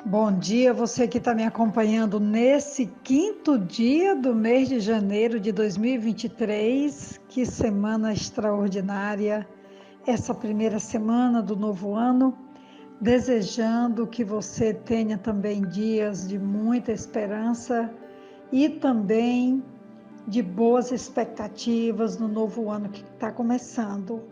Bom dia, você que está me acompanhando nesse quinto dia do mês de janeiro de 2023. Que semana extraordinária, essa primeira semana do novo ano. Desejando que você tenha também dias de muita esperança e também de boas expectativas no novo ano que está começando.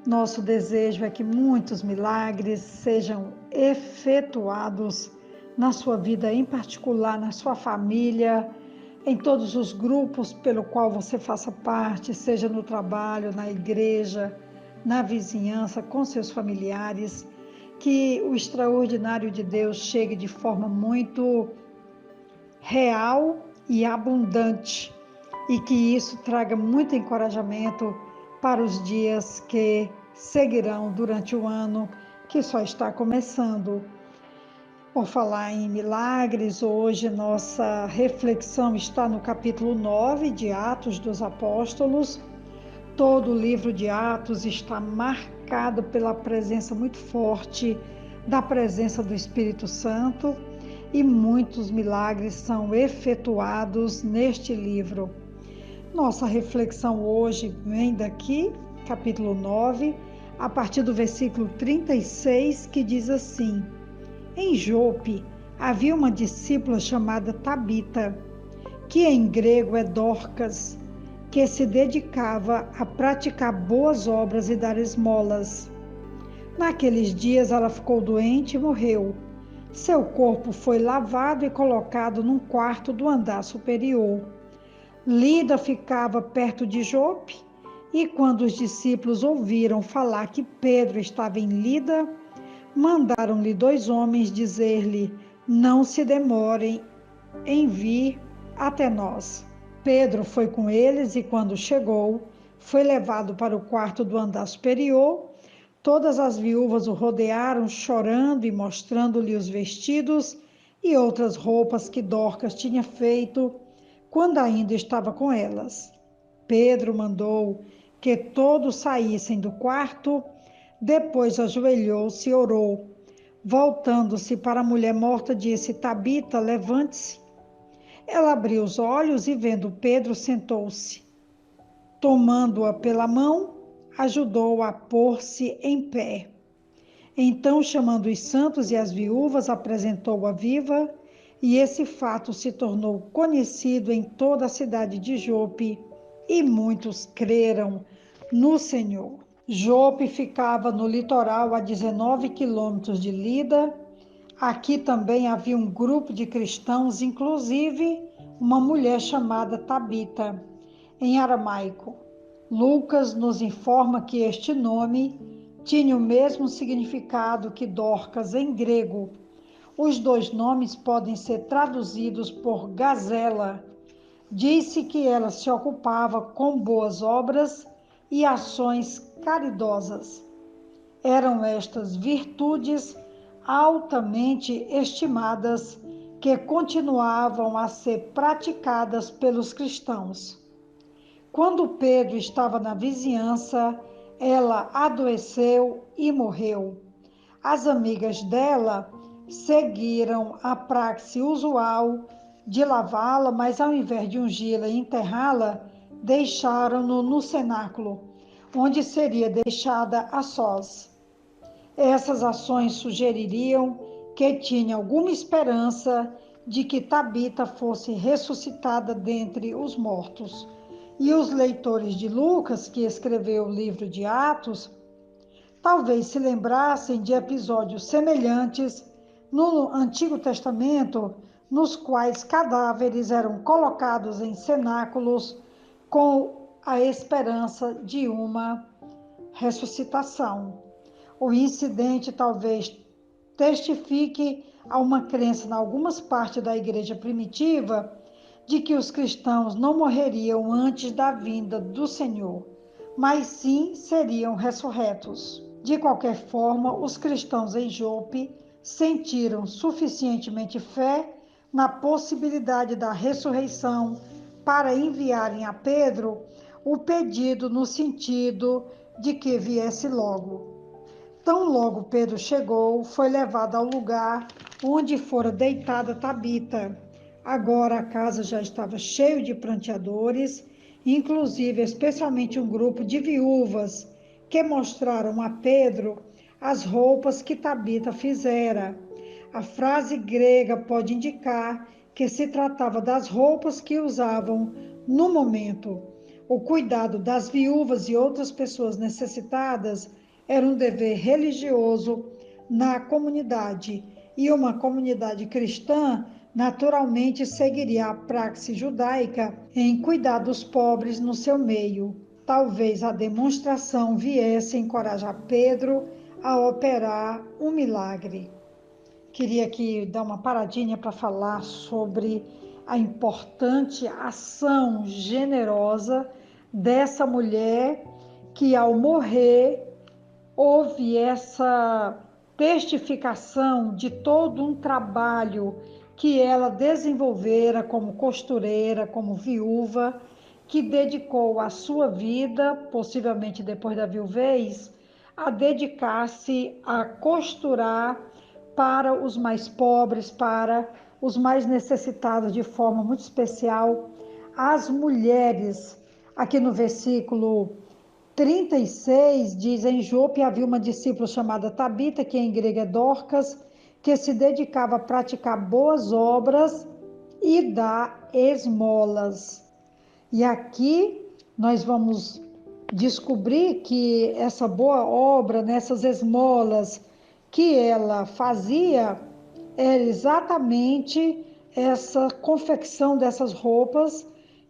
Nosso desejo é que muitos milagres sejam efetuados na sua vida, em particular na sua família, em todos os grupos pelo qual você faça parte, seja no trabalho, na igreja, na vizinhança, com seus familiares, que o extraordinário de Deus chegue de forma muito real e abundante e que isso traga muito encorajamento para os dias que seguirão durante o ano que só está começando. Por falar em milagres, hoje nossa reflexão está no capítulo 9 de Atos dos Apóstolos. Todo o livro de Atos está marcado pela presença muito forte da presença do Espírito Santo e muitos milagres são efetuados neste livro. Nossa reflexão hoje vem daqui, capítulo 9, a partir do versículo 36, que diz assim: Em Jope havia uma discípula chamada Tabita, que em grego é Dorcas, que se dedicava a praticar boas obras e dar esmolas. Naqueles dias ela ficou doente e morreu. Seu corpo foi lavado e colocado num quarto do andar superior. Lida ficava perto de Jope, e quando os discípulos ouviram falar que Pedro estava em Lida, mandaram-lhe 2 homens dizer-lhe: Não se demorem em vir até nós. Pedro foi com eles e, quando chegou, foi levado para o quarto do andar superior. Todas as viúvas o rodearam, chorando e mostrando-lhe os vestidos e outras roupas que Dorcas tinha feito quando ainda estava com elas. Pedro mandou que todos saíssem do quarto, depois ajoelhou-se e orou. Voltando-se para a mulher morta, disse: Tabita, levante-se. Ela abriu os olhos e, vendo Pedro, sentou-se. Tomando-a pela mão, ajudou-a a pôr-se em pé. Então, chamando os santos e as viúvas, apresentou-a viva, e esse fato se tornou conhecido em toda a cidade de Jope, e muitos creram no Senhor. Jope ficava no litoral a 19 quilômetros de Lida. Aqui também havia um grupo de cristãos, inclusive uma mulher chamada Tabita, em aramaico. Lucas nos informa que este nome tinha o mesmo significado que Dorcas em grego. Os 2 nomes podem ser traduzidos por gazela. Disse que ela se ocupava com boas obras e ações caridosas. Eram estas virtudes altamente estimadas que continuavam a ser praticadas pelos cristãos. Quando Pedro estava na vizinhança, ela adoeceu e morreu. As amigas dela seguiram a praxe usual de lavá-la, mas ao invés de ungí-la e enterrá-la, deixaram-no no cenáculo, onde seria deixada a sós. Essas ações sugeririam que tinha alguma esperança de que Tabita fosse ressuscitada dentre os mortos. E os leitores de Lucas, que escreveu o livro de Atos, talvez se lembrassem de episódios semelhantes no Antigo Testamento, nos quais cadáveres eram colocados em cenáculos com a esperança de uma ressuscitação. O incidente talvez testifique a uma crença em algumas partes da igreja primitiva de que os cristãos não morreriam antes da vinda do Senhor, mas sim seriam ressurretos. De qualquer forma, os cristãos em Jope sentiram suficientemente fé na possibilidade da ressurreição para enviarem a Pedro o pedido no sentido de que viesse logo. Tão logo Pedro chegou, foi levado ao lugar onde fora deitada Tabita. Agora a casa já estava cheia de pranteadores, inclusive especialmente um grupo de viúvas que mostraram a Pedro as roupas que Tabita fizera. A frase grega pode indicar que se tratava das roupas que usavam no momento. O cuidado das viúvas e outras pessoas necessitadas era um dever religioso na comunidade, e uma comunidade cristã naturalmente seguiria a praxe judaica em cuidar dos pobres no seu meio. Talvez a demonstração viesse encorajar Pedro a operar um milagre. Queria aqui dar uma paradinha para falar sobre a importante ação generosa dessa mulher que, ao morrer, houve essa testificação de todo um trabalho que ela desenvolvera como costureira, como viúva, que dedicou a sua vida, possivelmente depois da viuvez, a dedicar-se a costurar para os mais pobres, para os mais necessitados, de forma muito especial, as mulheres. Aqui no versículo 36 diz: em Jope havia uma discípula chamada Tabita, que em grego é Dorcas, que se dedicava a praticar boas obras e dar esmolas. E aqui nós vamos descobrir que essa boa obra, nessas esmolas que ela fazia, era exatamente essa confecção dessas roupas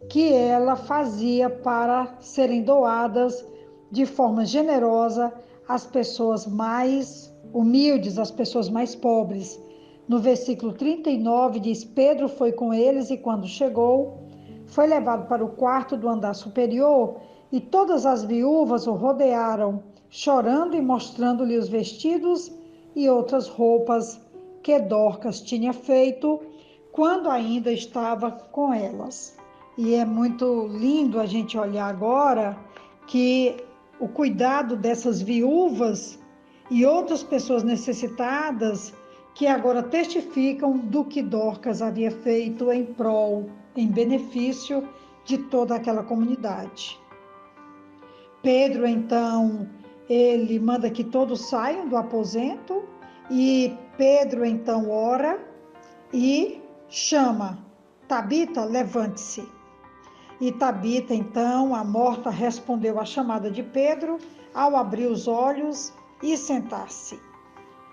que ela fazia para serem doadas de forma generosa às pessoas mais humildes, às pessoas mais pobres. No versículo 39 diz: Pedro foi com eles e, quando chegou, foi levado para o quarto do andar superior, e todas as viúvas o rodearam, chorando e mostrando-lhe os vestidos e outras roupas que Dorcas tinha feito quando ainda estava com elas. E é muito lindo a gente olhar agora que o cuidado dessas viúvas e outras pessoas necessitadas que agora testificam do que Dorcas havia feito em prol, em benefício de toda aquela comunidade. Pedro, então, ele manda que todos saiam do aposento, e Pedro, então, ora e chama: Tabita, levante-se. E Tabita, então, a morta, respondeu à chamada de Pedro ao abrir os olhos e sentar-se.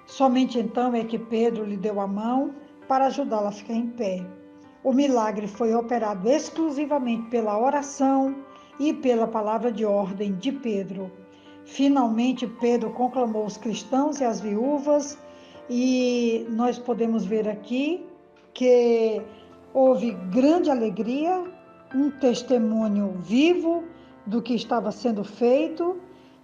Somente então é que Pedro lhe deu a mão para ajudá-la a ficar em pé. O milagre foi operado exclusivamente pela oração e pela palavra de ordem de Pedro. Finalmente, Pedro conclamou os cristãos e as viúvas, e nós podemos ver aqui que houve grande alegria, um testemunho vivo do que estava sendo feito.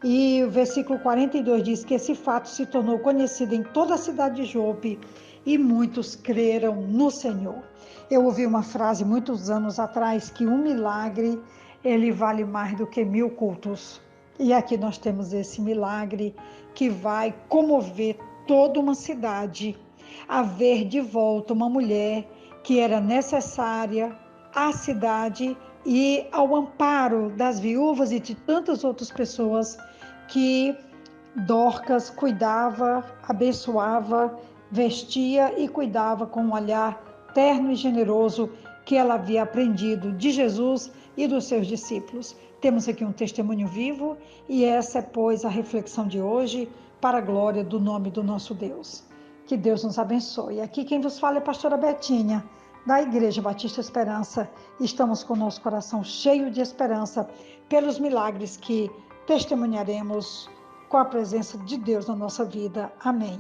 E o versículo 42 diz que esse fato se tornou conhecido em toda a cidade de Jope, e muitos creram no Senhor. Eu ouvi uma frase muitos anos atrás que um milagre, ele vale mais do que 1000 cultos. E aqui nós temos esse milagre que vai comover toda uma cidade a ver de volta uma mulher que era necessária à cidade e ao amparo das viúvas e de tantas outras pessoas que Dorcas cuidava, abençoava, vestia e cuidava com um olhar terno e generoso que ela havia aprendido de Jesus e dos seus discípulos. Temos aqui um testemunho vivo, e essa é, pois, a reflexão de hoje, para a glória do nome do nosso Deus. Que Deus nos abençoe. Aqui quem vos fala é a pastora Betinha, da Igreja Batista Esperança. Estamos com o nosso coração cheio de esperança pelos milagres que testemunharemos com a presença de Deus na nossa vida. Amém.